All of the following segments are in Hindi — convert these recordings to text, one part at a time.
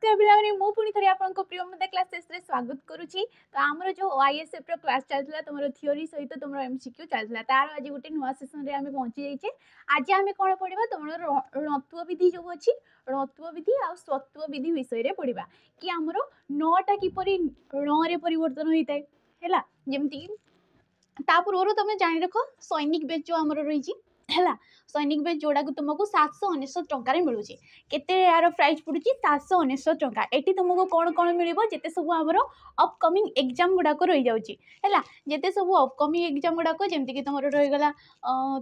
नमस्कार पिलाने मु पुणी थरे आपनको प्रिय मते क्लासेस रे स्वागत करूची। तो हमर जो आईएसएफ रो क्लास चलतला तुमरो थ्योरी सहित तुमरो एमसीक्यू चलतला तार आज गुटे नुवा सेशन रे हमें पहुंची जाइछे। आज हमें कोन पढिबा तुमरो ऋत्व विधि जो अछि ऋत्व विधि आ स्वत्व विधि विषय रे पढिबा कि हमरो नौटा किपरि ण रे परिवर्तन होइतै हैला। जेमति ता पूर्व तुम जानि रखो सैनिक बेच जो हमरो रहिछि हैला। सैनिक बेच जोड़ा को तुमको 799 टंका रे मिलुछि। केते यार प्राइस पडुछि 799 टंका। एटी तुमको कोन कोन मिलिबो जेते सब हमरो अपकमिंग एग्जाम गुडा को रहि जाउछि हैला। जेते सब अपकमिंग एग्जाम गुडा को जेमति कि तुमरो रहि गला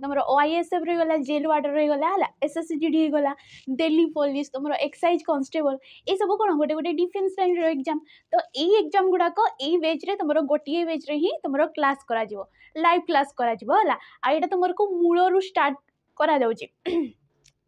तुमरो ओआईएसएफ रहि गला, जेल वार्डर रहि गला हैला, एसएससीजीडी रहि गला, दिल्ली पुलिस, तुमरो एक्साइज कांस्टेबल ए सब कोन गोटे गोटे डिफेंस लाइन रो एग्जाम। तो एई एग्जाम गुडा को एई बेच रे तुमरो गोटिए बेच रे ही तुमरो क्लास करा जिवो, लाइव क्लास करा जिवो हैला। आ एटा तुमको मूलरू स्टार्ट करा जाउछि।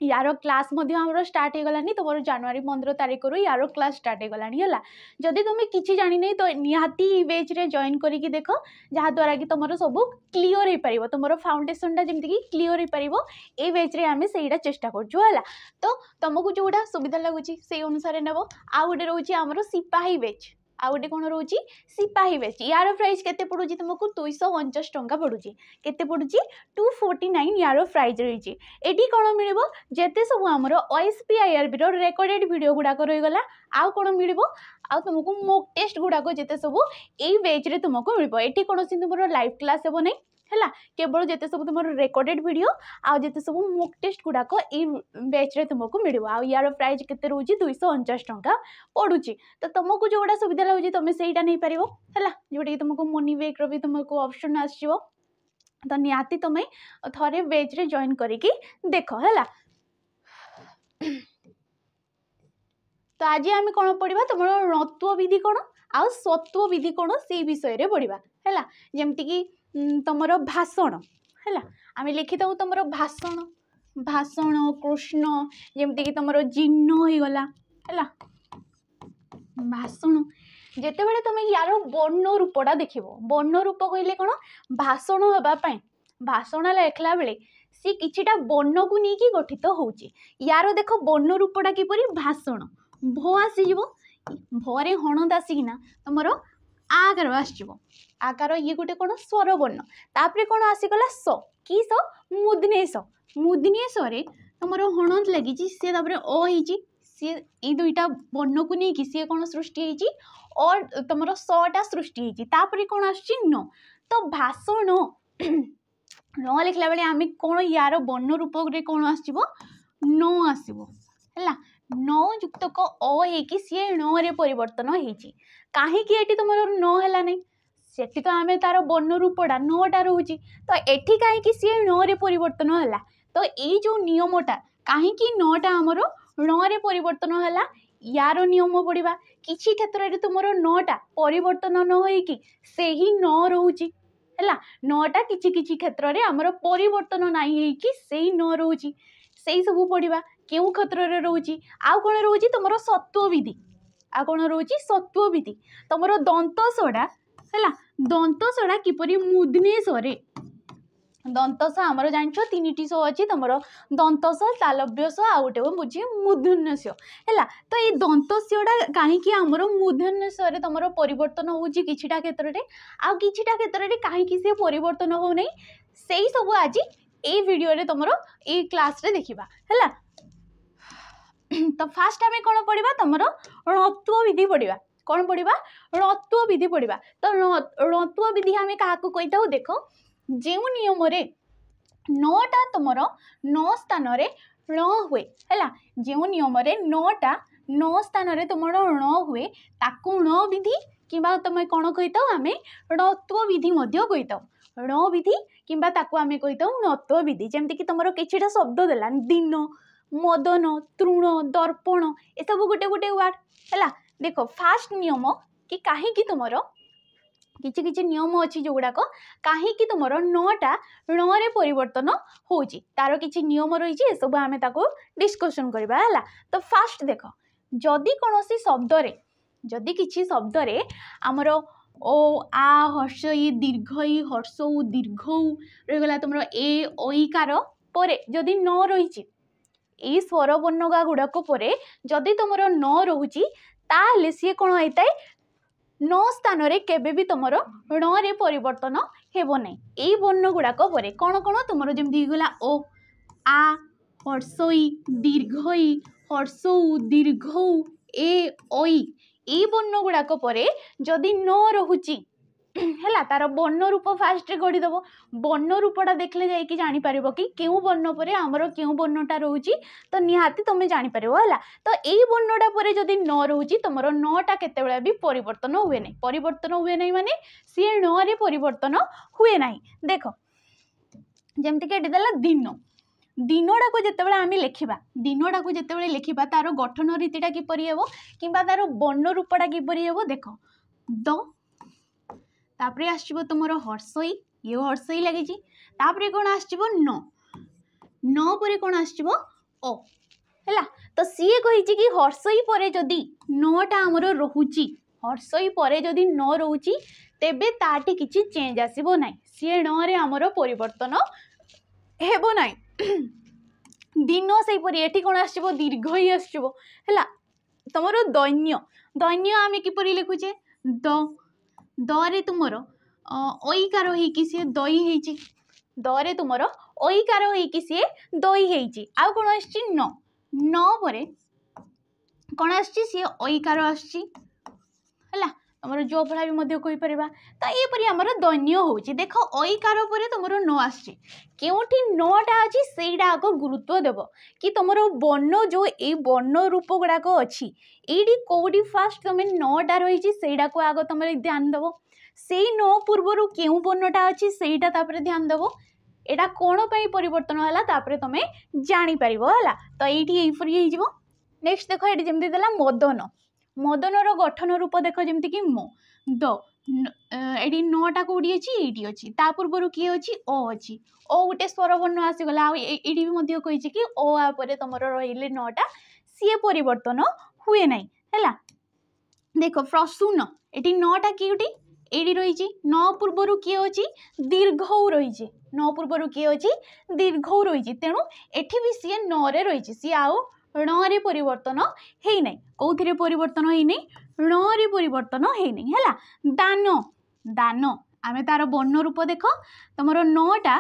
यारो क्लास मध्य हमरो स्टार्ट हे गलानी तुमरो जनवरी 15 तारिख रु यारो क्लास स्टार्ट हे गलानी हैला। जदि तुमे किछि जानि नै तो निहाती बेच रे जॉइन करी कि देखो जहा द्वारा कि तुमरो सब क्लियर हे परिबो, तुमरो फाउंडेशन टा जेमति कि क्लियर हे परिबो ए बेच रे हमें सेइडा चेष्टा करजो हैला। तो तुमको जोडा सुविधा लागुछि सेई अनुसार नेबो। आ गोटे रहउछि हमरो सिपाही बेच, आ गोटे कोन रहउछि सिपाही बेच। यारो प्राइस केते पडुछि तुमको 249 टंका पडुछि। केते पडुछि 249 यारो प्राइस रहिछि। एडी कोन मिलिबो जेते सब हमरो ओएसपीआईआरबी रो रिकॉर्डेड वीडियो गुडा को रहि गला। आ कोन मिलिबो आ तुमको मॉक टेस्ट गुडा को जेते सब एई बेच रे तुमको मिलिबो। एटी कोनोसी तुमरो लाइव क्लास हेबो नै हैला। केवल जेते सब तुमरो रिकॉर्डेड वीडियो आ जेते सब मॉक टेस्ट गुडा को एई बेच रे तुमको मिलिबो। आ यारो प्राइस केते रहउछि 249 टंका पडुछि। तो तुमको जोडा सुविधा लागुछि तुमे सेइटा नै परिबो हैला। जोडी तुमको मनी बैक रो भी तुमको ऑप्शन आसीबो। तो नियाती तुमे थरे बेच रे जॉइन करिकि देखो हैला। तो आज आम कौन पढ़ा तुम ऋत्व विधि कौन आ स्वत्व विधि कौन से विषय रे पढ़ा है। जमती कि तुम भाषण है आम लिखि दू तुम भाषण भाषण कृष्ण जमती कि तुम जीर्ण हो गला है भाषण। जिते बड़े तुम यार वर्ण रूपटा देख वर्ण रूप कहले कौन भाषण हाँपाई भाषण लिखला बेले सी किछिटा वर्ण को लेकिन गठित होउची। यार देख वर्ण रूपटा किपरि भाषण भ आसीज भरे हणद आसिकिना तुम आकार आसो आकार ये गोटे कौन स्वर वर्ण तापर कौन आसीगला स कि स मुदनेश मुदनेश तुम हणद लगी सी सी ये दुईटा वर्ण को लेकिन सी कौन सृष्टि होती और तुम सटा सृष्टि होती तापर कौन आन। तो भाषण न लिखला बेले आम कौन यार वर्ण रूप कौन आसो न आसो है न युक्त क अ सी ण रे परिवर्तन होती। कहीं तुम न है नहीं सेठी तो आम तार वर्ण रूपटा नटा रोचे तो एठी कहीं सी ण रे परिवर्तन है। तो ये जो नियमटा कहीं नटा आमर ण रे परिवर्तन है यार नियम पढ़ा किसी क्षेत्र में तुम नटा परिवर्तन न होइकी से ही न रोची है नटा किसी क्षेत्र में आमर परिवर्तन नहीं से ही न रोची से सब पढ़ा क्यों क्षेत्र में रोची। आउ कौन रोची तुम सत्व विधि आ कौन रोची सत्व विधि तुम दंतसड़ा है दंतसड़ा किपरि मुदनेश दंतस आमर जान 3टी स अच्छी तुम दंतस तालव्यस आ गोटे बुझे मूर्धन्यस है। तो ये दंतस्यटा कहीं आमर मूर्धन्यस तुम परिवर्तन होची किछिटा क्षेत्र में आ किछिटा क्षेत्र में कहीं से परिवर्तन हो नहीं से सब आज ये वीडियो रे तुम ये क्लास रे देखा है। तो फास्ट आम कौन पढ़ा तुम ऋत्व विधि पढ़ा कौन पढ़ा ऋत्व विधि पढ़ा। तो ऋत्व विधि आम क्या कही था देख जो नियम रे नटा तुम न स्थान ण हुए है जो नियम रे नटा न स्थान तुम ण हुए ताकू ण विधि कि तुम कौन कही था आम ऋत्व विधि कही था ण विधि कि आम कही था ऋत्व विधि। जमती कि तुम किछिटा शब्द देला दिन मदन तृण दर्पण ये सब गोटे गोटे वार्ड है। देखो फास्ट नियम कि कहीं तुम किछि किछि नियम अच्छी जो गुड़ाक कहीं तुम नटा ण रे परिवर्तन होची तार किछि नियम रही सब आम डिस्कसन करवा है। तो फास्ट देख जदि कौन शब्द रे जदि किछि शब्द रे आमर ओ आ हर्ष ई दीर्घ ई हर्ष दीर्घ रहीगला तुम ए ओईकार पर जदि न रही एई स्वर बर्ण गुड़ाक पर जदि तुमर न रोची ताहले सी कौन होता है न स्थान रे केबे भी तुमर ण रे परिवर्तन हेबो नै। एई बर्ण गुड़ाक पर कौन कौन तुमर जमती गला ओ आ हर्षई दीर्घई हर्षौ दीर्घौ ए ओई एई बर्ण गुड़ाक पर जदि न रोची है तार बर्ण रूप फास्ट गढ़ी दब बर्ण रूपटा देखले जाकि जापर कि क्यों बर्ण पर आमर क्यों वर्णटा रोचे तो निहाती तुम जापर है। तो यही वर्णटा पर जदि न रोचे तुम नटा केत भी परिवर्तन हुए ना परिवर्तन हुए ना माने सी णे परिवर्तन हुए ना। देख जमती कि देला दिन दिनटा को जिते आम लिखा दिनटा को जिते लिखा तार गठन रीतिटा किपरि हेबो किंबा तार वर्ण रूपटा किपरि हेबो देख द तापरे आसो तुम हर्षई ये हर्षई लगी कौन आसो न पर कौन आसो ओ है तो सी कही कि हर्षई पर जदि नटा आमर रोची हर्षई पर जदि न रोची तेबे ताटी किछि चेंज आसीबो नै सी णे आमर परिवर्तन हेबो नै। दिन से ये कौन आसो दीर्घ ही आसो है तुम दैन्य दैन्य आम किपरि लिखुचे दरे तुमर ओईकार होइकी सी दई होइची दरे तुमर ओईकार होइकी सी दई होइची आउ कौन आछि न परे कौन आछि सी ओईकार आछि है तुम जो फला भी कही पार तो ये आमर दैन्य होची देख ओईकार पर तुम न आछि केउठी नटा अच्छी सेटा आग गुरुत्व देव कि तुम वर्ण जो ये वर्ण रूप गुड़ाक अच्छी ये कौटी फास्ट तुम नटा रही सेटा को आग तुम ध्यान देव से न पूर्वर क्यों वर्णटा अच्छी सेटा ध्यान देव एटा कौन पाई परिवर्तन है तुम जापर है। तो ये नेक्स्ट देख ये जमी देला मदन मदनर गठन रूप देख जमी कि मो द ये नटा कौटी अच्छी ये अच्छी ता पूर्वर किए अच्छी ओ अच्छी ओ गोटे स्वर वर्ण आसीगला ये भी कही कि ओ आपर तुम रही नटा सी परिवर्तन हुए ना है। देख प्रसून ये नटा किउटी ये रही न पूर्वर किए अच्छी दीर्घ रही न पूर्वर किए अच्छी दीर्घ रही तेणु एठी भी सी न रही सी आउ णे परिवर्तन है ना कौन परिवर्तन है नहीं णे परिवर्तन है नहीं है। दान दान आम तार वर्ण रूप देख तुम नटा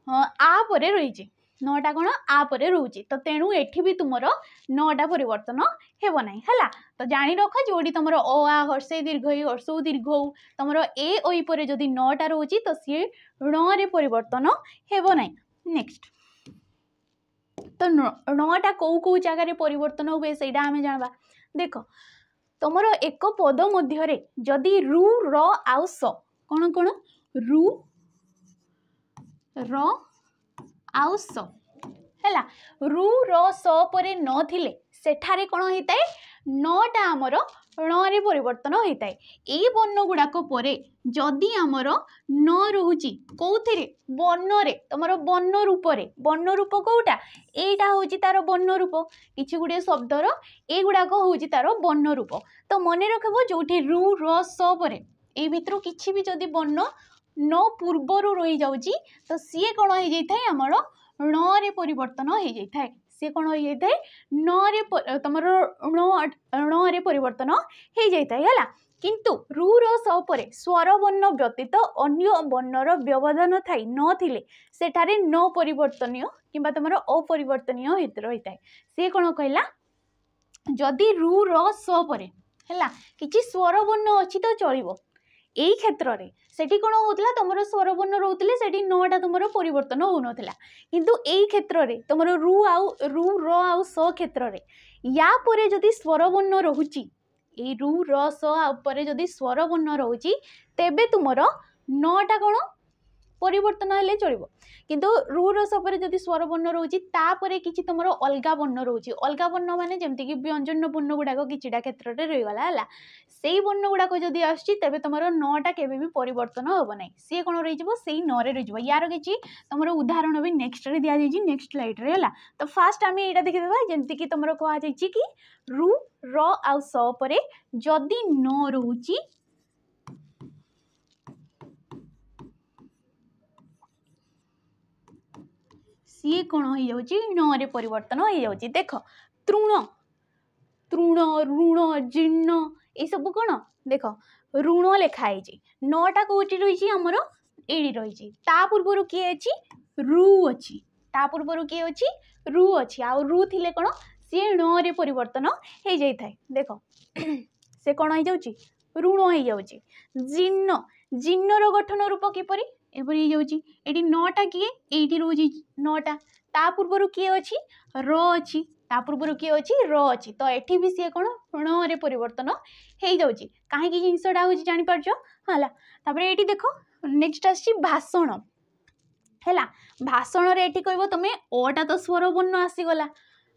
आ पर रही नटा कौन आ पर रोचे तो तेणु एठी भी तुम नटा परिवर्तन हेब ना है। तो जानी रख जोड़ी तुम ओ आ हर्षे दीर्घ हर्षौ दीर्घ तुम ए ओई पर जदि नटा रोचे तो सी णे परिवर्तन हेब ना। नेक्स्ट तो णटा कौ जगार परिवर्तन हुए से आम जानवा देख तुम एक पद मध्य जदि रु र आउ स कौन कौन रु र आउ स है रु र स पर न थिले सेठारे कौन होता है नटा आमर णे परिवर्तन होता है। ये वर्ण गुड़ाक पर जदि आमर न रोची कौथिरे वर्ण रे तुम वर्ण रूप कौटा एटा हूँ तार वर्ण रूप किसी गुड़े शब्दर ये गुड़ाक हूँ तार वर्ण रूप। तो मन रखब जो रु र स पर ये भितर किसी भी जदि वर्ण न पूर्वर रही जाऊँगी तो सी कौन हो जाए आमर णे परिवर्तन हो जाए सी कौन हो जाए न तुम णे परिवर्तन हो जाए है। किंतु रु र स पर स्वर वर्ण व्यतीत अन्य वर्णर व्यवधान थाई नथिले सेठारे न परिवर्तनीय किंबा तुम अपरिवर्तनीय रही है सी कौन कहला जदि रु र स पर है कि स्वर वर्ण अच्छी तो चलो यही क्षेत्र में सेठी कौन होता तुम स्वर वर्ण रोते से नटा तुम परिवर्तन हो नाला किंतु यही क्षेत्र में तुम रु र आउ स क्षेत्र में या पर जदि स्वर वर्ण रोची ये रु र स पर जदि स्वर वर्ण रोची तेबे तुमर नटा कौन परिवर्तन हेले चलो किंतु रु र स पर जदि स्वर वर्ण रोची तापर किछि तुमर अलगा वर्ण रोची अलगा वर्ण माने जेमति कि व्यंजन वर्ण गुड़ाक किछिटा क्षेत्र में रहीगला है से वर्ण गुड़ाक जदि आछि तेबे तुमर नटा केबे भी परिवर्तन होब नै सी कोन रही जबो सेही नरे रही जबो यार किछि तुमर उदाहरण भी नेक्स्ट रे दिया जाई नेक्स्ट स्लाइड रे हला। तो फास्ट आमे एटा देखि देबा जेमति कि तुमर कहा जाई कि रु र आ स परे जदि न रहूची सी कौन हो जाउची न रे परिवर्तन हो जाउची। देख तृण तृण ऋण जीर्ण ये सब कौन देख ऋण लिखाई नटा कौटी रही आमर एड़ी रही ता पूर्वर किए अच्छी रु अच्छी ता पूर्वर किए अच्छी रु अच्छी आ रु थिले कौन सी न रे परिवर्तन हो जाए। देख से कौन हो जाउची ऋण हो जाउची। जीर्ण जीर्णर गठन रूप किपरि एपरि हो जाउची एटी नटा किए एटी रोजी नटा ता पूर्वर किए अच्छी र अच्छी ता पूर्वर किए अच्छी र अच्छी तो एठी भी सी कौन ण रे परिवर्तन हो जाउची कहीं जिनसटा हूँ जानी पारछ है। तापर एटी देख नेक्स्ट आसी भाषण है भाषण रे एटी कहबो तमे ओटा तो स्वर वर्ण आसीगला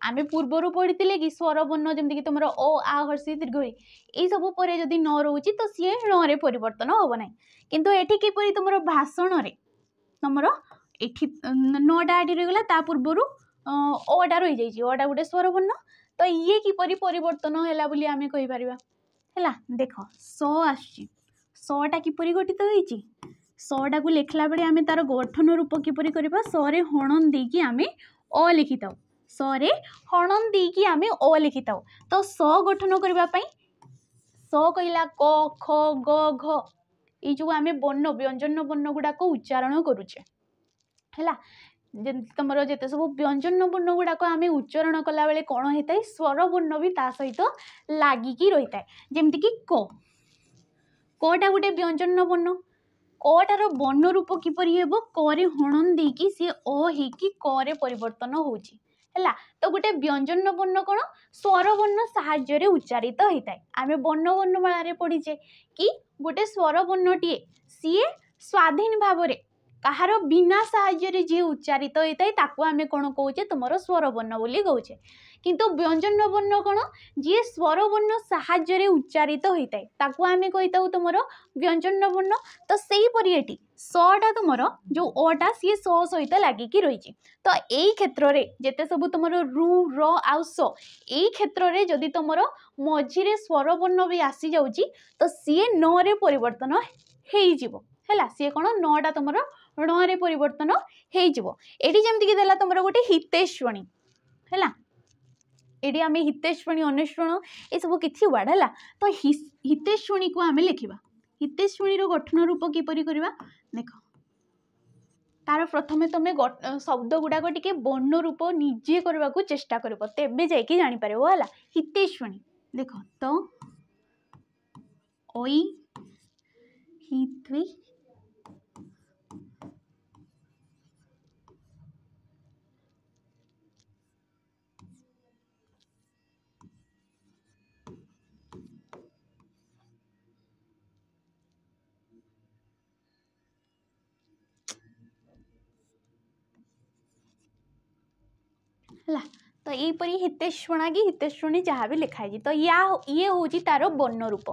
आमे पूर्वर पढ़ी कि स्वर वर्ण जमती कि तुम ओ आ हर्षी दीर्घ ये सब पर जदि न रोचे तो सी ण रे परिवर्तन हम ना किंतु एठी किपरि तुम भाषण रे तुम एठी नटा एटी रहीगला ता पूर्वर ओटा रही जाइए ओटा गोटे स्वर वर्ण तो ये किपरि परिवर्तन है बोली आमे कहि परिबा है। देख स आछि सटा किपरि गठित होइछि सटा को लिखला बेले आमे तार गठन रूप किपरि करबा सरे हणन देकी आमे अ लिखिताउ सरे हणन देकी आमे अ लिखिताउ तो स गठन करबा पई स कहला क ख ग घ ये जो आमे वर्ण व्यंजन वर्ण गुडा को उच्चारण करूचे है तुम जिते सब व्यंजन वर्ण गुड़ाक आम उच्चारण कला बेले कौन होता है स्वर वर्ण भी ता सहित लागिकी रही है जमती कि कटा गोटे व्यंजन वर्ण कटार वर्ण रूप किपरि हेबो करे हणन देकी सी अ हेकी करे परिवर्तन होउची है तो गोटे व्यंजन वर्ण कौन स्वर वर्ण साहाय्य उच्चारित होता है आम वर्ण वर्णमाला पढ़ीचे कि गोटे स्वर वर्णटीए सी स्वाधीन भाव कहार बिना साहाय्य जी उच्चारित होता है ताकू आमे कौन कौचे तुम स्वर वर्ण बोली कौचे किंतु व्यंजन वर्ण कौन जी स्वर वर्ण साहाय्य उच्चारित होता है ताकू आमे कहीता तुम व्यंजन वर्ण तो सही परि एटी सटा तुम जो अटा सी स सहित लागिकी रही तो यही क्षेत्र में जिते सब तुम रु र आउ स यही क्षेत्र में जदि तुम मझीरे स्वर वर्ण भी आसी जाउची तो सी न रे परिवर्तन है सी कौन नटा तुम ण रे परिवर्तन हो जमती कि देला तुम गोटे हितेश्वणी है ये आम हितेश्वणी अनुश्वण ये सब किसी वार्ड है तो हितेश्वणी को आम लिखा हितेश्वणी गठन रूप किपरि करबा देख तार प्रथमे तुम शब्द गुड़ाक टिके वर्ण रूप निजे करने को चेष्टा कर तेबे जाइए जापर है हितेश्वणी देख तो ओई हित्वी है तो यहीपरी हितेश्वणा कि हितेश्वणी जहाँ भी लिखाई तो ये हूँ तार वर्ण रूप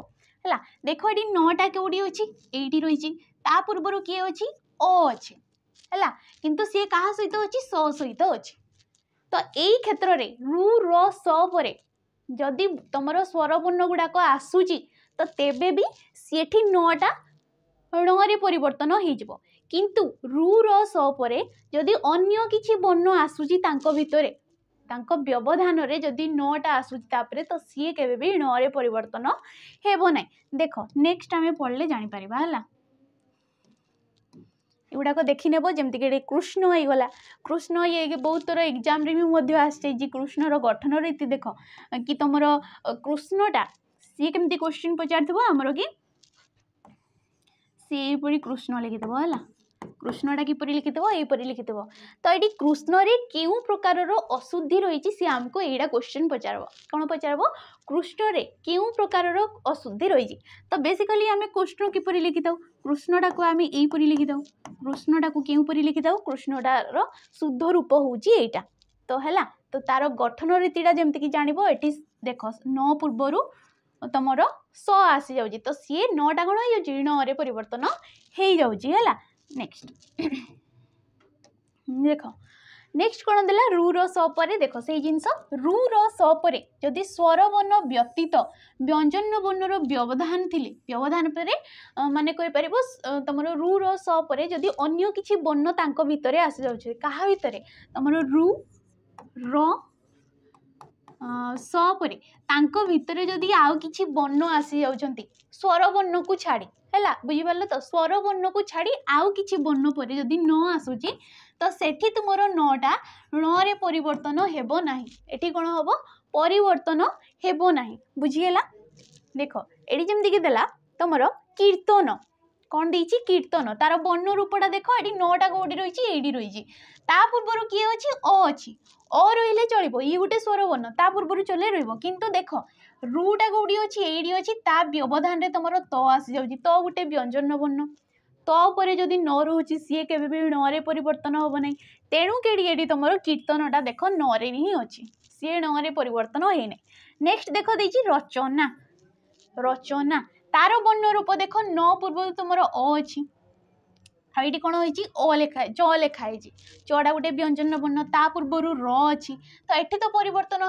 है देख ये नटा कौटी अच्छी ये रही पूर्वर किए अच्छी अ अच्छे है किंतु सी क्या सहित अच्छी स सहित अच्छी तो यही क्षेत्र में रु र स पर जदि तुम स्वर वर्ण गुड़ाक आसूची तो तेबे भी सेठी नटा ण रे परिवर्तन हो किंतु रु र स पर जदि अन्य किछि वर्ण आसूची तांको भितरे तांको व्यवधान रे जदि नटा आसूची तापरे तो सी केबे भी ण रे परिवर्तन हेबो नै। देख नेक्स्ट आमे पढ़ले जानि परिबा हला एगुड़ाक देखी नेब जमती कि कृष्ण हो गला कृष्ण ये बहुत थर एग्जाम रे भी आसी कृष्णर गठन रीति देख कि तुम कृष्णटा सी केमती क्वेश्चन पचार आमर कि सी यहीपरि कृष्ण लिखिदेव है कृष्णटा किपरि लिखिदेव यहीपरि लिखिदेव तो ये कृष्ण रे क्यों प्रकार अशुद्धि रही सी आमको यहाँ क्वेश्चन पचार कौन पचार कृष्ण रे क्यों प्रकार अशुद्धि रही तो बेसिकली आम कृष्ण किपरि लिखिदेव कृष्णटा को आम यहीपरि लिखिदेव कृष्णटा को क्योंपरि लिखिदेव कृष्णटार शुद्ध रूप होटा तो है तो तार गठन रीतिटा जमती कि जान ये देख न पूर्वर तुम स आसी जाऊँगी तो सी नटा कौन हो ण रे परिवर्तन हो जाऊँगी है नेक्स्ट देख नेक्स्ट कौन देला रु रो स परे देख से जिनस रु रो स परे जदि स्वर वर्ण व्यतीत व्यंजन वर्णर व्यवधान थिले व्यवधान परे माने कहि परिबो तमरो रु रो स परे जदि अन्य किछि वर्ण तांको भितरे आसी जाउछे काहा भितरे तमरो रु रो स परे तांको भितरे जदि आउ किछि वर्ण आसी जाउछंती स्वर वर्ण को छाड़ी हैला बुझी पारल तो स्वर वर्ण को छाड़ी आउ किछि वर्ण परे जदि न आसुची तो सेठी तुमरो नटा ण रे परिवर्तन हेबो नाही एठी कोन हबो परिवर्तन हेबो नाही बुझिएला देखो एडी जेमति कि देला तुमरो कीर्तन कौन देछि कीर्तन तार वर्ण रूपटा देखो एडी नटा कोडी रहिछि एडी रहिछि ता पूर्वरु किए अछि अ अछि अ रहिले चलिबो ई गुटे स्वर वर्ण ता पूर्वरु चले रहइबो किंतु देखो रूटा कोडी अछि एडी अछि ता व्यवधान रे तुमरो त आसी जाउछि त गुटे व्यंजन वर्ण त परे जदि न रहुछि सिए केबे भी न रे परिवर्तन होबो नै तेणु केडी एडी तुमरो कीर्तनटा देखो न रे ही अछि सिए न रे परिवर्तन होई नै नेक्स्ट देखो देछि रचना रचना तार वर्ण रूप देखो न पूर्व तुमरो अ अछि आईटी कौन होइछि ओ लेखा च लेखा होइछि चडा गोटे व्यंजन वर्ण ता पूर्वरु र अछि तो एठी तो परिवर्तन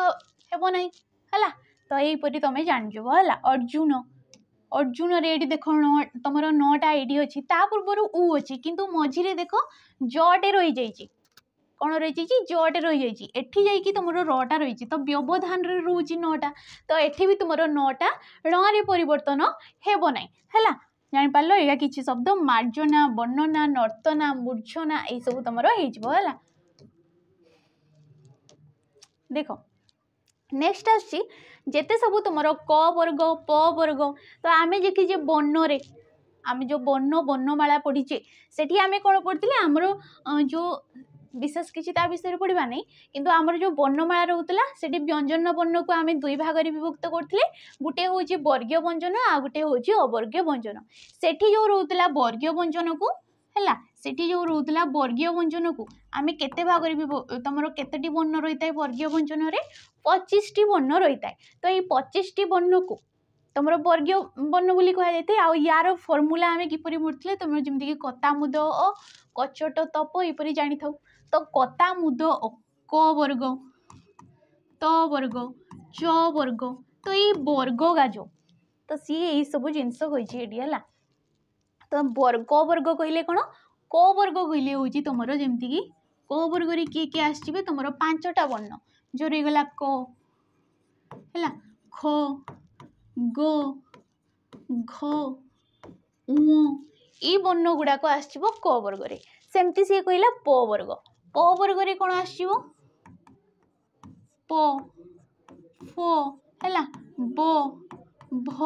हेबो नै हला तो एई परि तमे जान जबो हला अर्जुन अर्जुन रे एडी देखो तमरो नटा एडी अछि ता पूर्वरु उ अछि किंतु मझी रे देखो जटे रहि जाइछि कौन रही जटे रही जाइए एठी जाइए तुम रटा रही तो व्यवधान रे रोची नटा तो एठी भी तुम नटा ण रे परिवर्तन हेबो नै हैला जानि पारलो एया किछि शब्द मार्जना वर्णना नर्तना मूर्छना ए सब तुम हो हैला देखो नेक्स्ट आछि जेते सब तुम क वर्ग प वर्ग तो आमे देखि जे वर्ण रे आमे जो वर्ण वर्णमाला पढ़ीचे सेठी आमे कोन पढ़थिले हमरो जो विशेष किसी ता विषय पढ़ा नहीं किंतु आमर जो वर्णमाला रोला से व्यंजन वर्ण को आम दुई भाग में विभक्त करते गोटे हूँ वर्गीय व्यंजन आ गोटे हूँ अवर्गीय व्यंजन सेठी जो रोला वर्गीय व्यंजन को है सेठी जो रोला वर्गीय व्यंजन को आम केते भाग तुम केतोटी वर्ण रही है वर्गीय व्यंजन में 25 टी वर्ण रही है तो ये 25 टी वर्ण को तुम वर्गीय वर्ण बोली कह जाए आ यार फर्मूला आम किपर मुड़े तुम जमीक कता मुद अ कचट तप यपरी जानी था तो कता मुद अ क वर्ग त वर्ग च वर्ग तो ये वर्ग गाजो तो सी यही सब जिनस है तो क वर्ग कहले कौन क वर्ग कहले हूँ तुम जमीक क वर्ग किए किए आसवे तुम 5टा वर्ण जो रहीगला क है ख ग घ उ ये वर्ण गुड़ाक आसो क वर्ग रे सेमती सी कहला प वर्ग रे कौन आसो प फ है ब भ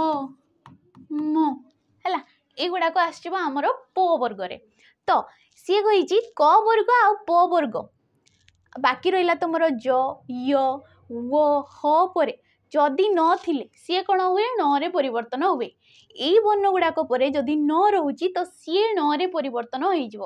म है एगुड़ाक आसो आमर प वर्ग रे तो सी कही क वर्ग आ प वर्ग बाकी रहा तुम ज य व ह परे जदि नथिले सी कौन हुए न रे परिवर्तन हुए यही वर्ण गुड़ाक जदि न रोचे तो सी न रे परिवर्तन हो एक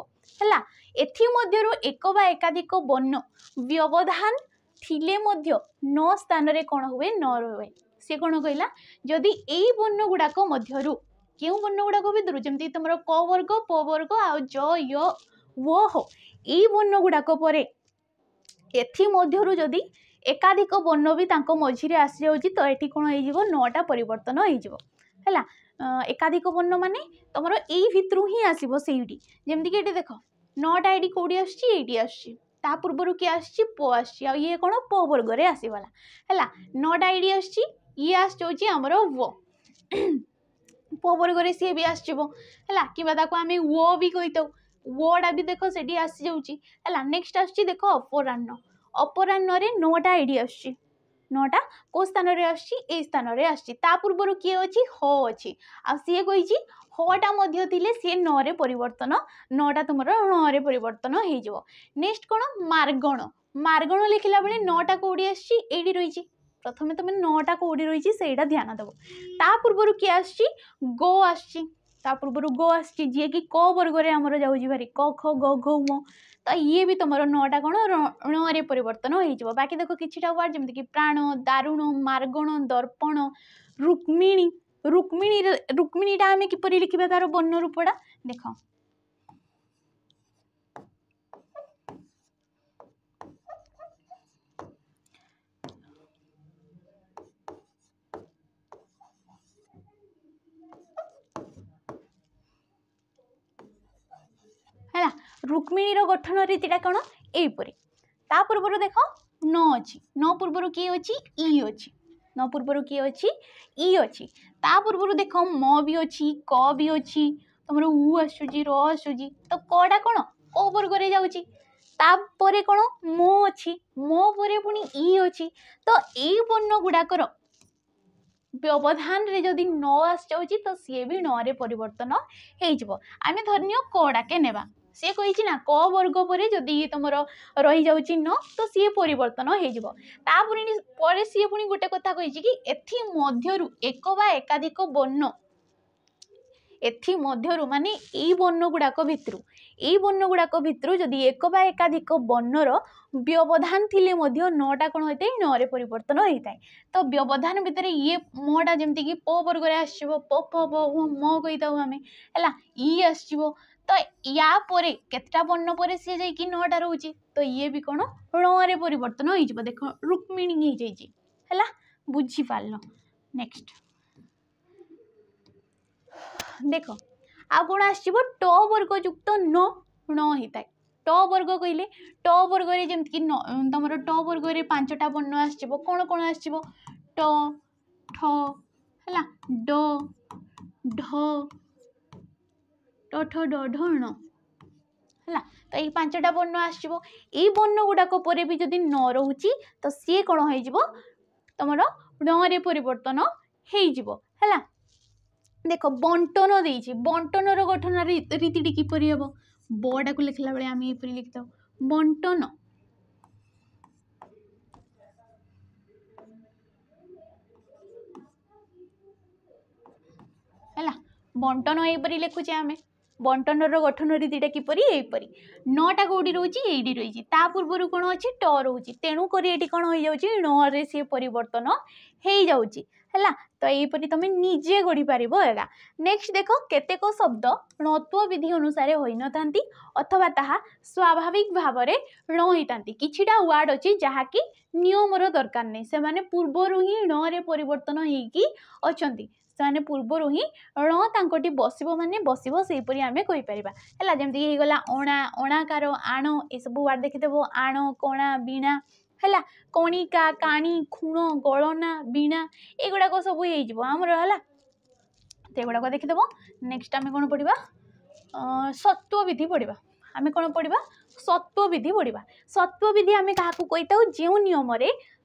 बा एकाधिक वर्ण व्यवधान थिले मध्य न स्थान रे कौन हुए न रहे सी कौन कहला जदि यही वर्ण गुड़ाक मध्यरु क्यों वर्ण गुड़ाक भितर जमी तुम क वर्ग प वर्ग आ ज य वो हो यही वर्ण गुड़ाक एमध्यरु जदि एकाधिक वर्ण भी मझीरे आसी जाऊँगी तो ये कौन हो 9टा परिवर्तन हो एकाधिक वर्ण माने तुम यही भितर ही आसो से जमीक ये देख 9टा ये कौटी आसटा पूर्वर किए आसी प ये कौन प वर्ग रे आसगला है 9टा ये आसी आमर वो प वर्ग रे सी भी आसो है कि आम वो भी कही था वोटा भी देख से आसी जाऊँगी है नेक्स्ट आस देख अपराह्न अपराह्न 9टा ये आस 9टा को स्थान रे आसी स्थान रे आसी पूर्वर किए अच्छी ह अच्छी आ सी कही हटा मध्य थिले सी न रे परिवर्तन 9टा तुम न रे परिवर्तन हो नेक्स्ट कौन मार्गण मार्गण लिखला बेले 9टा कौड़ी आसी रही प्रथम तुम 9टा कौड़ी रही से ध्यान देव ता पूर्वर किए आसी गो आसी पूर्वर गो आसी जी कि क वर्ग रे आमर जाऊँगी भारी क ख ग घ म तो ये भी तुम 9टा कौन ण रे परिवर्तन हो बाकी देखो किछिटा वार्ड जमीक कि प्राण दारुण मार्गण दर्पण रुक्मिणी रुक्मिणीटा आम किपर लिखा तार वर्ण रूपटा देख रुक्मिणीर गठन रीतिटा कौन एपरी ता पूर्व देख न अच्छी न पूर्व किए अच्छी ई अच्छी न पूर्व किए अच्छी ई अच्छी ता पूर्व देख म भी अच्छी क भी अच्छी तुम उ आसूची र आसूची तो कटा कौन क वर्ग रे जाउची तापरे कौन मो अच्छी मो परे पुणी ई अच्छी तो यही वर्ण गुड़ाकर व्यवधान रे जदि न आस जाउची तो सी भी न रे परिवर्तन हो आम धरनीय कड़ाके नेबा सी कही ना क वर्ग पर जदि तुम रही जाउची न तो सी परिवर्तन हो सी पुणी गोटे कथा कही कि एथि मध्यरु एक बा एकाधिक वर्ण एथि मध्यरु माने एई वर्ण गुड़ाक भितरु जदि एक बा एकाधिक वर्णर व्यवधान थिले मध्य नटा कौन होता है न रे परिवर्तन होता है तो व्यवधान भितर ये मटा जमती कि प वर्ग आसो प प म कही आम है ई आसो तो या परे केतटा वर्ण पर सी जाकि नटा रोचे तो ये भी कौन ण रे परिवर्तन हो देख रुक्मिणी है बुझी पाल नेक्स्ट देख आ कौन आसो ट वर्ग युक्त न होता है ट वर्ग कहले ट वर्ग जमीक तुम ट वर्ग में 5टा वर्ण आसो कौन कौन आसो ट ठ है ड ढ ट ठ ड ढ ण है तो ये 5टा वर्ण आसो ये वर्ण गुड़ाक पर भी जदि न रोची तो सी कौन हो तुम न रे परिवर्तन हो देख बंटन देइछि बंटनर गठन रीति किपरि हेबो बड़ा को लिखला बेले आम ये लिखता बंटन है बंटन यपरी लिखुचे आम बंटनर गठन रीतिटा किपरि एपरी नटा कौटी रोची एडी रही ता पूर्व कौन अच्छी ट रोची तेणुक ये कौन हो जाउची न रे सी परिवर्तन हो जाउची है तो यहीपरि तुम निजे गढ़ी पार है नेक्स्ट देख केतेक शब्द णत्व विधि अनुसार हो न था अथवा ताहा स्वाभाविक भाव में ण होता किछिटा वार्ड अच्छी जहाँकि नियमर दरकार नहीं से माने पूर्वर ही ण रे परिवर्तन होगी अच्छा से पूर्वर ही ण तांकोटी बसब माने बसब से आम कहीपर है जमीक होगला अणा अणाकार आण ये सब वार्ड देखिदेव आण कणा बीणा है कणिका काणी खुण गणना बीणा एगुड़ाक सब होमर है तो युवाक देखिदेव नेक्स्ट आम कौन पढ़ा सत्व विधि पढ़ा आम कौन पढ़ा सत्व विधि पढ़ा सत्व विधि आम क्या कही था जो नियम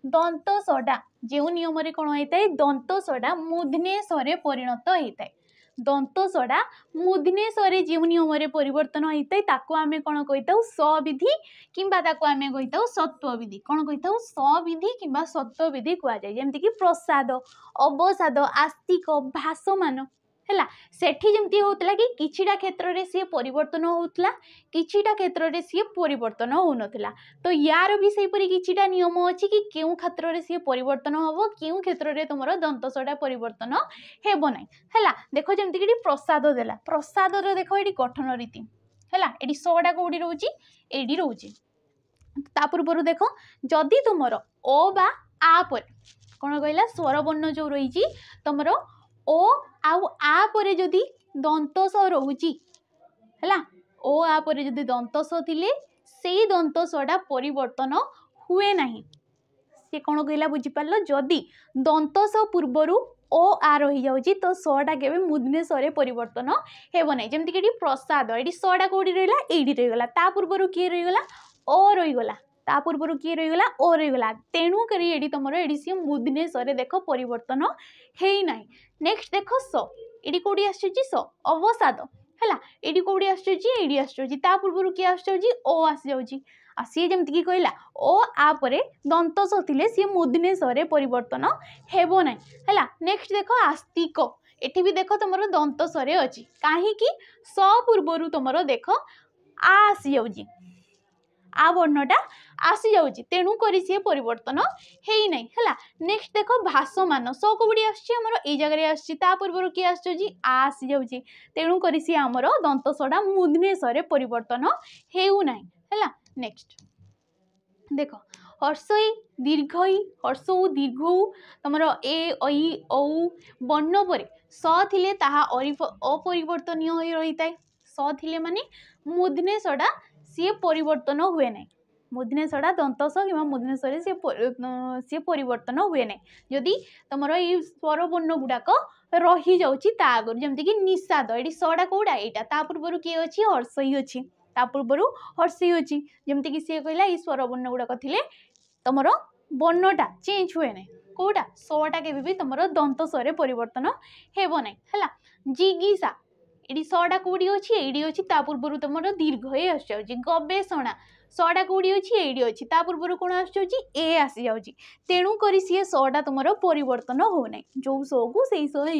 दंत सडा जो नियम कौन होता है दंत सडा मूर्धन्य स्वरे परिणत होता है दंत सडा मूर्धन्य स्वरे जो नियम परिवर्तन होता है आम कौन कही था सविधि किंबा आम कही था सत्व विधि कौन कही था सविधि किंबा सत्व विधि कहुए जमीक प्रसाद अवसाद आस्तिक भाषमान है सेठी जमती होता कि किछिटा क्षेत्र में सी परिवर्तन होता किछिटा क्षेत्र में सी परिवर्तन हो नथिला तो यार भी सेपरी किछिटा नियम अच्छी कि केउ क्षेत्र में सी परिवर्तन हम केउ क्षेत्र में तुम दंतसडा परिवर्तन हेब ना है देख जमीक प्रसाद देला प्रसाद देख ये गठन रीति है ये सडा कौटी रोचे एडी रोचे ता पूर्व देख जदि तुम ओ बा आ पर कौन कहला स्वरवर्ण जो रही तुम ओ आउ आ परे जदि दंतस रोची है ओ आ परे जदि दंतस थिले से दंतसडा परिवर्तन हुए नहीं सी कौन कहला बुझीपार जदि दंतस पूर्वर ओ आ रही जाऊँगी तो सटा के मूर्धन्य स्वरे परिवर्तन हेब ना जमीक ये प्रसाद ये सटा कौटी रहा ये रहीगला ता पूर्वर किए रहीगला ओ रहीगला ता पूर्व किए रहीगला ओ रहीगला तेणु करी ये तुम ये सी मूर्धन्य स्वरे देख परिवर्तन है ना नेक्स्ट देख स ये कौटी आसुची स अवसाद है ये कौटी आसुची आसुची ता पूर्व किए आसुची ओ आसी जाऊँगी आ सी जमीक कहला ओ आपरे दंतस थिले सी मूर्धन्य स्वरे परिवर्तन हेब ना है नेक्स्ट देख आस्तिक एठी भी देख तुम दंत स्वरे अच्छी कहीं स पूर्वर तुम देख आ आसी जाऊँगी आ वर्णटा आसी जाऊँगी तेणु करी सी परिवर्तन है ना है नेक्स्ट देख भाषमान स कौटी आमर ये जगह आसा पूर्व किए आसुची आ आसी जाऊँगी तेणु करी सी आमर दंतसडा मूर्धन्य स्वरे परिवर्तन हेउना है नेक्स्ट देख हर्षई दीर्घई हर्षौ दीर्घौ तुम ए ऐ औ वर्ण पर स थिले ताहा अपरिवर्तनीय हो रही है स थिले माने मूर्धन्य सडा सी परिवर्तन हुए ना मूर्धन्य स दंत स कि मूर्धन्य सी परिवर्तन हुए ना जदि तुम ये स्वर वर्ण गुड़ाक रही जाऊँगी आगर जमीक निषाद ये सटा कौटा यहाँ ता पूर्व किए अच्छी हर्षई अच्छी ता पूर्व हर्षई अच्छी जमीक सी कहला ये स्वर वर्ण गुड़ाक थे तुम वर्णटा चेंज हुए ना कौटा सटा के तुम दंत स्वर परिवर्तन हेब ना है जिगिसा ये सटा कौटी अच्छी ये अच्छी ता पूर्व तुम दीर्घ ए आसि गवेषणा सटा कौटी अच्छी ये अच्छी ता पूर्व कौन आसी ए आसी जाऊँगी तेणुक सी सटा तुम परिवर्तन होना जो सो को से सो है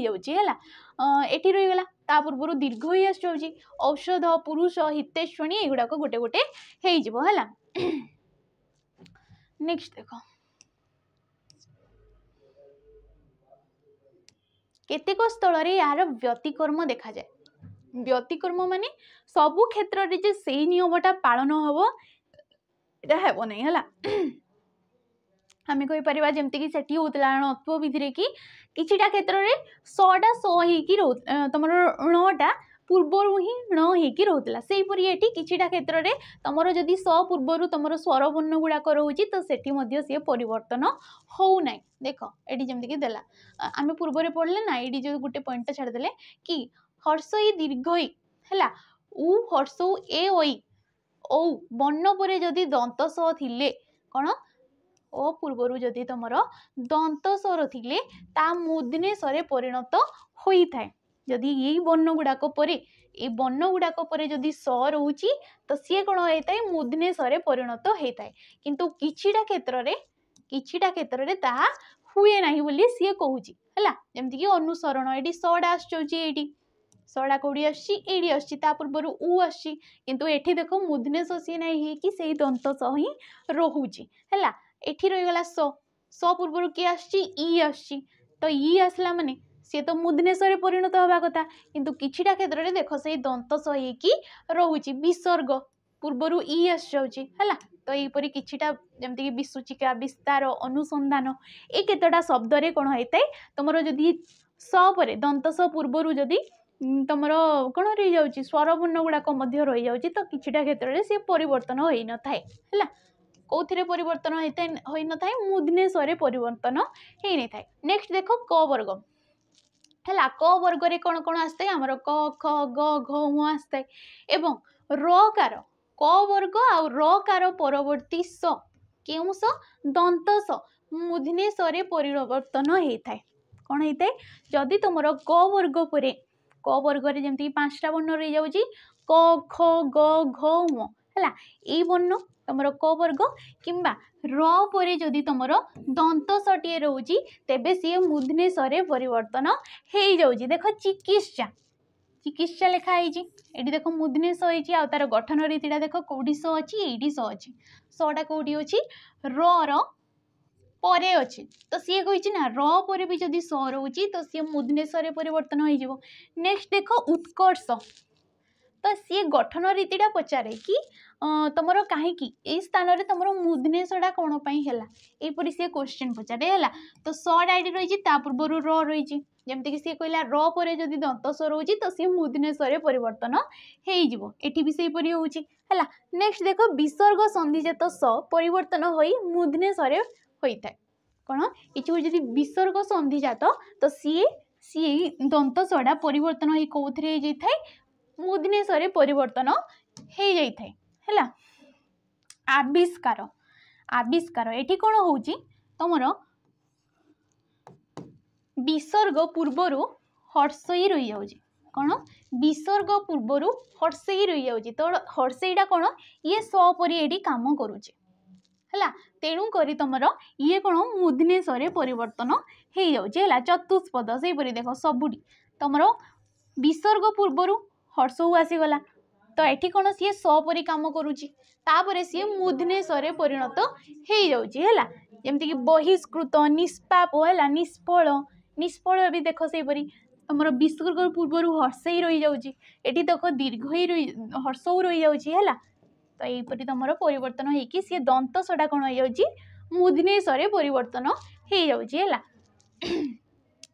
एटी रहीगला ता पूर्व दीर्घ ही आसि औषध पुरुष हितेश्वणी एगुड़ाक गोटे गोटे है नेक्स्ट देख केतेक स्थल यार व्यतिकर्म देखा जाए व्यतिकर्म माने सबु क्षेत्र रे जे सेही नियमटा पालन हबो एटा हेबो नै हला आमे कहि परिबा जेमति कि सेठी होतला अत्व विधि रे कि किछिटा क्षेत्र रे सटा स हे कि तमरो णटा पूर्वरु ही ण हे कि रहउतला सेही परि एठी किछिटा क्षेत्र रे तमरो जदी स पूर्वरु तमरो स्वर वर्ण गुडा रहउची तो सेठी मध्ये से परिवर्तन होउ नै देखो एठी जेमति कि देला आमे पूर्व रे पढले ना एठी जो गुटे पॉइंट छाड़ देले कि हर्षई दीर्घई है उ हर्षौ ए ओई ओ वर्ण पर जदि दंत स थिले कौन ओ पूर्वर जदि तुम दंत स्वर थिले ता मूर्धन्य स्वर परिणत होई थाए जदि यही वर्ण गुड़ाक परे ये वर्ण गुड़ाक परे जदि स रोची तो सी कौन होता है मूर्धन्य स्वर परिणत होता है किंतु किछिटा क्षेत्र रे ताहा हुए नाही बोली सी कहूची है जमती कि अनुसरण ये सड़ा आसुची सड़ा कौड़ी आसी आसी पूर्वर उ आसी किंतु एठी देखो मूर्धन्य स सी नहीं कि से दंत स ही रोची है एठी रहीगला स पूर्वर किए आसी तो ई आसला माने सी तो मूर्धन्य स्वर परिणत हवा कथा किंतु किछिटा क्षेत्र में देख से दंत स ही रोचे विसर्ग पूर्वर ई आस जाऊँगी है तो यहीपरि किछिटा जमती विसूचिका विस्तार अनुसंधान ये केतटा शब्द रे कौन होता है तुम जदि स पर दंत स पूर्वर जदि तुम कौन रही जाऊँगी स्वर वर्ण गुड़ाक रही जाऊँगी तो किछिटा क्षेत्र में सी परिवर्तन हो न थाए है कौन परिवर्तन हो न थाए मूर्धन्य स्वर परिवर्तन हो नहीं थाए नेक्स्ट देख क वर्ग है क वर्ग रे कौन कौन आसता है आमर क ख ग घ ङ आसता है एवं रकार क वर्ग आ रकार परवर्ती स केउ स दंत स मूर्धन्य स्वर परिवर्तन होता है कौन होता है जदि तुम क वर्ग पर क वर्ग रे जमती 5टा वर्ण रही जाऊँगी क ख ग घ ङ है ये वर्ण तुम क वर्ग किंबा र पर जदि तुम दंत सटीए रोची तेबे सी मूर्धन्य स्वर परिवर्तन हो जाऊँगी देख चिकित्सा चिकित्सा लिखाई ये देख मूर्धन्य स होती आ तार गठन रीतिटा देख कौटी स अच्छी ये स अच्छी सटा कौटी अच्छी र परे अच्छी तो सी कही ना र पर भी जदि स रोची तो सी मूर्धन्य स्वर परिवर्तन हो नेक्स्ट देख उत्कर्ष तो सी गठन रीतिटा पचारे कि तुमर कहीं स्थान में तुम मूर्धन्य सटा कौन है यहपरी सी क्वेश्चन पचारे है तो सटा ये रही पूर्वर र रही जमती कि सी कहला र पर जदि दंत स्वर रोची तो सी मूर्धन्य स्वर परिवर्तन होठी भी सेपरी होची है नेक्स्ट देख विसर्ग संधिजात स परिवर्तन हो मूर्धन्य स्वर होता है कौन ये जदि विसर्ग संधिजात तो सी दंत सड़ा परिवर्तन हो कौन हो मूर्धन्य स्वर परिवर्तन हो जाए है आविष्कार आविष्कार ये कौन हो तुम विसर्ग पूर्वर हर्षई रही जाऊँगी कौन विसर्ग पूर्वर हर्षई रही जाऊँगी तो हर्षईटा कौन ये सपरी ये कम करुचे है तेणुक तुम ये कौन मूर्धन्य स्वर परिवर्तन हो जाए चतुष्पद से देख सबुटी तुम विसर्ग पूर्वर हर्ष आसीगला तो ये कौन सी सपरी कम करुच्ची सी मूर्धन्य स्वर परिणत हो जाए जमती बहिष्कृत निष्पाप है निष्फल निष्फल भी देख से तुम विसर्ग पूर्वर हर्षई रही जाऊँगी ये देख दीर्घ ही हर्ष रही जाऊँगी तो यहीपरि तुम परिवर्तन होगी सी दंत सटा कौन हो मूर्धन्य स्वर परिवर्तन हो जाऊँगी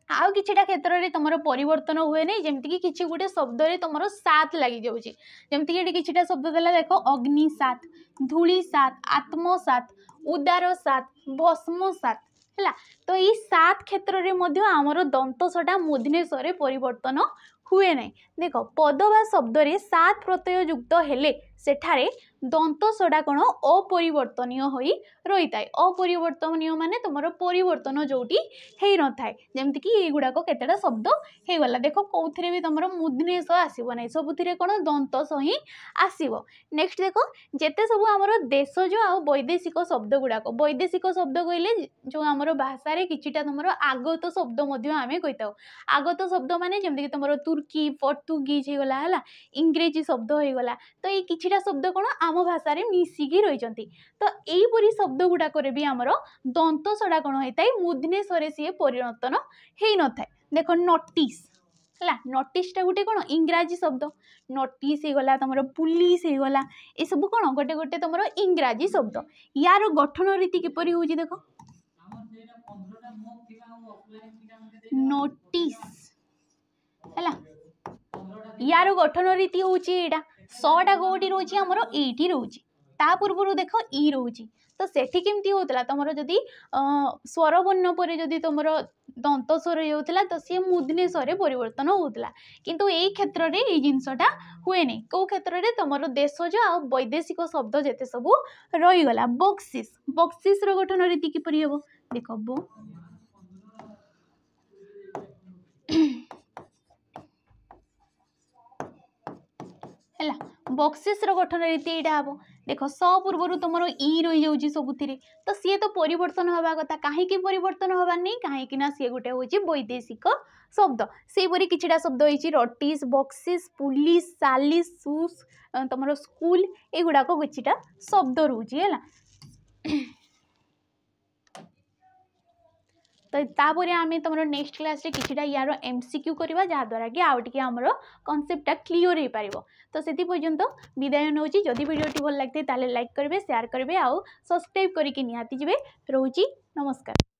आउ किछिटा क्षेत्र में तुम परिवर्तन हुए नहीं जमती कि किसी गोटे शब्द तुम सात लगी जाऊँगी जमती कि किछिटा शब्द देला देख अग्नि सात धूली सात आत्मसात उदार सात भस्म सात है तो ये सात क्षेत्र में आमर दंतसटा मूर्धन्यस्वर परिवर्तन हुए नहीं देख पद बा शब्द रे सात प्रत्यय युक्त हेले सेठारे दंतसटा कौन अपरिवर्तनीय होई रही था अपरिवर्तनीय माने तुम परिवर्तन जोटी हो न था जमती कि ये गुड़ाक केतेटा शब्द हो गला देख कौन भी तुम मूर्धन्यस आसब ना सबुथिरे कौन दंतस ही आसब नेक्स्ट देख जेते सब आमर देशज आ वैदेशिक शब्द गुड़ाक वैदेशिक शब्द कहले जो आमर भाषा किछिटा तुम आगत शब्द आम कही आगत शब्द माने जमती कि तुम तुर्की पर्तुगीज होगला है इंग्रेजी शब्द होगला तो ये किछिटा शब्द कौन आम भाषा मिसिकी रही तो यहीपरी शब्द गुड़ाक भी आमर दंतसड़ा कौन होता है मूर्धन्यस्वर सी परिवर्तन हो न था देख नोटिस है नोटिसटा गोटे कौन इंग्राजी शब्द नोटिस होगला तुम पुलिस होगला ये सब कौन गोटे गोटे तुम इंग्राजी शब्द यार गठन रीति किपरि होउची देख नोटिस है यार गठन रीति होउची एटा सटा कौटी रोची आमर एटी रोची ता पूर्व देख ई रोची तो सेठी केमती होतला तुमर जदि स्वर वर्ण पर जदि तुमर दंत स्वर होता तो सी मूर्धन्यस्वर परिवर्तन होता किंतु यही क्षेत्र में ये जिनसटा हुए नहीं कौ क्षेत्र में तुम देशज आ वैदेशिक शब्द जिते सब रहीगला बक्सिस बक्सिस गठन रीति किपरि हम देख है बक्सिस गठन रीति यहाँ हम देख स पूर्व तुम ई रही जाऊँगी सबुथिरे तो सी तो परिवर्तन हवा कथा कहीं परिवर्तन हवा नहीं कहीं सी गोटे हूँ वैदेशिक शब्द से किछिटा शब्द होती रटिस बक्सिस पुलिस सालिस सुस तुम स्कूल एगुड़ाक किछिटा शब्द रोचे है तो तापर आम तुम नेक्स्ट क्लास रे किछिटा यार एमसीक्यू करवा जहाँद्वारा कि आउ टिके आमर कॉन्सेप्टटा क्लियर हो पार तो से पर्यंत विदाय नौ जदि वीडियोटी भल लगे ताले लाइक करेंगे शेयर करेंगे आउ सब्सक्राइब करके निहाती जिवे रोची नमस्कार।